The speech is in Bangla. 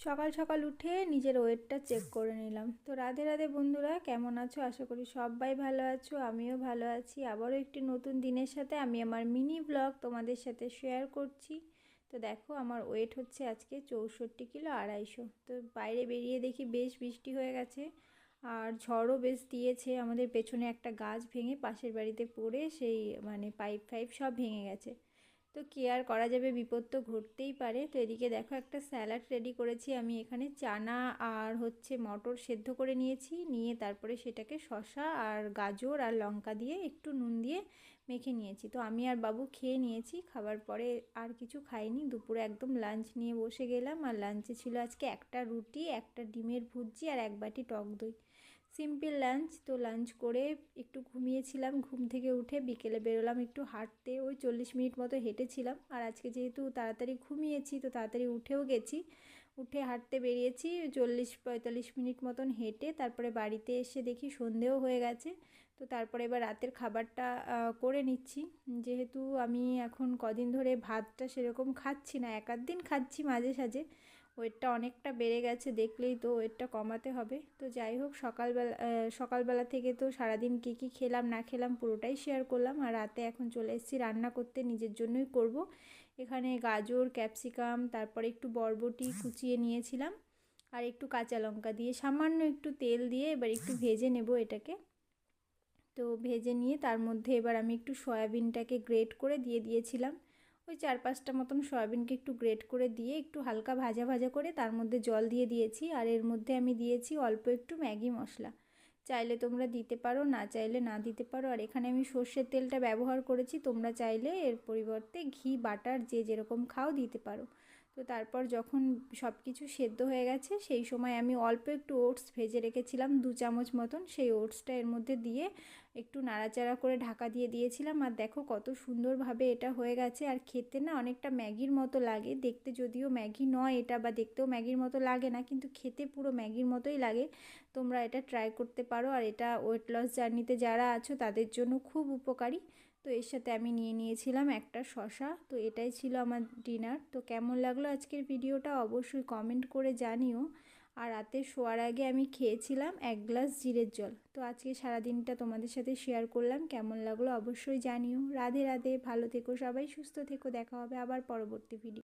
সকাল সকাল উঠে নিজের ওয়েটটা চেক করে নিলাম। তো রাধে রাধে বন্ধুরা, কেমন আছো? আশা করি সবাই ভালো আছো, আমিও ভালো আছি। আবারও একটি নতুন দিনের সাথে আমি আমার মিনি ব্লগ তোমাদের সাথে শেয়ার করছি। তো দেখো, আমার ওয়েট হচ্ছে আজকে 64 কিলো 250। তো বাইরে বেরিয়ে দেখি বেশ বৃষ্টি হয়ে গেছে, আর ঝড়ও বেশ দিয়েছে। আমাদের পেছনে একটা গাছ ভেঙে পাশের বাড়িতে পড়ে সেই পাইপ ফাইপ সব ভেঙে গেছে। তো কি আর করা যাবে, বিপদ তো ঘটতেই পারে। তো এদিকে দেখো, একটা স্যালাড রেডি করেছি আমি। এখানে চানা আর মটর সেদ্ধ করে নিয়ে তারপরে সেটাকে শসা আর গাজর আর লঙ্কা দিয়ে একটু নুন দিয়ে মেখে নিয়েছি। তো আমি আর বাবু খেয়ে নিয়েছি, খাবার পরে আর কিছু খাইনি। দুপুরে একদম লাঞ্চ নিয়ে বসে গেলাম, আর লাঞ্চে ছিল আজকে একটা রুটি, একটা ডিমের ভুজি আর এক বাটি টক দই। Simple lunch. তো লাঞ্চ করে একটু ঘুমিয়েছিলাম। ঘুম থেকে উঠে বিকেলে বেরোলাম একটু হাঁটতে, ওই 40 মিনিট মতো হেঁটেছিলাম। আর আজকে যেহেতু তাড়াতাড়ি ঘুমিয়েছি তো তাড়াতাড়ি উঠেও গেছি। উঠে হাঁটতে বেরিয়েছি 40-45 মিনিট মতন হেঁটে, তারপরে বাড়িতে এসে দেখি সন্ধেও হয়ে গেছে। তো তারপরে এবার রাতের খাবারটা করে নিচ্ছি। যেহেতু আমি এখন কদিন ধরে ভাতটা সেরকম খাচ্ছি না, এক আধ দিন খাচ্ছি মাঝে সাঝে। ওয়েটটা অনেকটা বেড়ে গেছে, দেখলেই তো। ওয়েটটা কমাতে হবে। তো যাই হোক, সকালবেলা থেকে তো সারাদিন কী কী খেলাম না খেলাম পুরোটাই শেয়ার করলাম। আর রাতে এখন চলে এসেছি রান্না করতে, নিজের জন্যই করব। এখানে গাজর, ক্যাপসিকাম, তারপরে একটু বরবটি কুচিয়ে নিয়েছিলাম, আর একটু কাঁচা লঙ্কা দিয়ে সামান্য একটু তেল দিয়ে এবার একটু ভেজে নেব এটাকে। তো ভেজে নিয়ে তার মধ্যে এবার আমি একটু সয়াবিনটাকে গ্রেট করে দিয়ে দিয়েছিলাম। ওই 4-5টা মতন সয়াবিনকে একটু গ্রেট করে দিয়ে একটু হালকা ভাজা ভাজা করে তার মধ্যে জল দিয়ে দিয়েছি। আর এর মধ্যে আমি দিয়েছি অল্প একটু ম্যাগি মশলা। চাইলে তোমরা দিতে পারো, না চাইলে না দিতে পারো। আর এখানে আমি সর্ষের তেলটা ব্যবহার করেছি, তোমরা চাইলে এর পরিবর্তে ঘি, বাটার যে যেরকম খাও দিতে পারো। তো তারপর যখন সব কিছু সেদ্ধ হয়ে গেছে সেই সময় আমি অল্প একটু ওটস ভেজে রেখেছিলাম 2 চামচ মতন, সেই ওটসটা এর মধ্যে দিয়ে একটু নাড়াচাড়া করে ঢাকা দিয়ে দিয়েছিলাম। আর দেখো কত সুন্দরভাবে এটা হয়ে গেছে। আর খেতে না অনেকটা ম্যাগির মতো লাগে দেখতে, যদিও ম্যাগি নয় এটা, বা দেখতেও ম্যাগির মতো লাগে না, কিন্তু খেতে পুরো ম্যাগির মতোই লাগে। তোমরা এটা ট্রাই করতে পারো। আর এটা ওয়েট লস জার্নিতে যারা আছো তাদের জন্য খুব উপকারী। তো এর সাথে আমি নিয়ে নিয়েছিলাম একটা শসা। তো এটাই ছিল আমার ডিনার। তো কেমন লাগলো আজকের ভিডিওটা অবশ্যই কমেন্ট করে জানিও। আর রাতে শোয়ার আগে আমি খেয়েছিলাম 1 গ্লাস জিরের জল। তো আজকে সারাদিনটা তোমাদের সাথে শেয়ার করলাম, কেমন লাগলো অবশ্যই জানিও। রাধে রাধে, ভালো থেকো সবাই, সুস্থ থেকো। দেখা হবে আবার পরবর্তী ভিডিও।